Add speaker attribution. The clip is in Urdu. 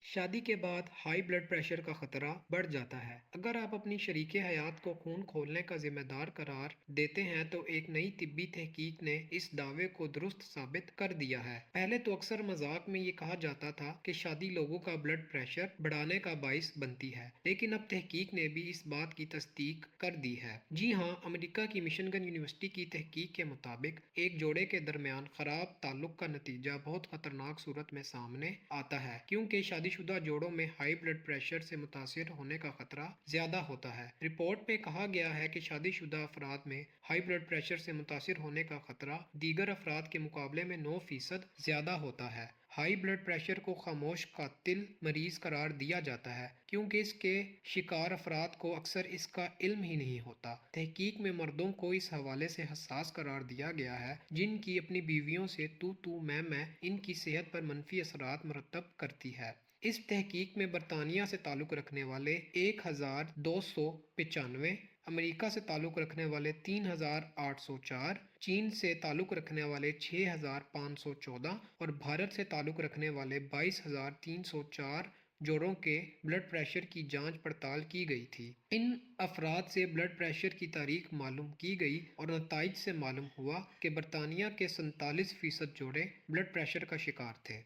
Speaker 1: شادی کے بعد ہائی بلڈ پریشر کا خطرہ بڑھ جاتا ہے۔ اگر آپ اپنی شریک حیات کو خون کھولنے کا ذمہ دار قرار دیتے ہیں تو ایک نئی طبی تحقیق نے اس دعوے کو درست ثابت کر دیا ہے۔ پہلے تو اکثر مذاق میں یہ کہا جاتا تھا کہ شادی لوگوں کا بلڈ پریشر بڑھانے کا باعث بنتی ہے، لیکن اب تحقیق نے بھی اس بات کی تصدیق کر دی ہے۔ جی ہاں، امریکہ کی مشنگن یونیورسٹی کی تحقیق کے مطابق ایک جوڑے کے درمیان خراب تعلق کا نتیجہ بہت خطرناک صورت میں سامنے آتا ہے، کیونکہ شادی شدہ جوڑوں میں ہائی بلڈ پریشر سے متاثر ہونے کا خطرہ زیادہ ہوتا ہے۔ رپورٹ میں کہا گیا ہے کہ شادی شدہ افراد میں ہائی بلڈ پریشر سے متاثر ہونے کا خطرہ دیگر افراد کے مقابلے میں 9% زیادہ ہوتا ہے۔ ہائی بلڈ پریشر کو خاموش قاتل مریض قرار دیا جاتا ہے، کیونکہ اس کے شکار افراد کو اکثر اس کا علم ہی نہیں ہوتا۔ تحقیق میں مردوں کو اس حوالے سے حساس قرار دیا گیا ہے جن کی اپنی بیویوں سے تو میں ان کی صحت پر منفی اثرات مرتب کرتی ہے۔ اس تحقیق میں برطانیہ سے تعلق رکھنے والے 1295، امریکہ سے تعلق رکھنے والے 3804، چین سے تعلق رکھنے والے 6514 اور بھارت سے تعلق رکھنے والے 22304 جوڑوں کے بلڈ پریشر کی جانچ پڑتال کی گئی تھی۔ ان افراد سے بلڈ پریشر کی تاریخ معلوم کی گئی اور نتائج سے معلوم ہوا کہ برطانیہ کے 47% جوڑے بلڈ پریشر کا شکار تھے۔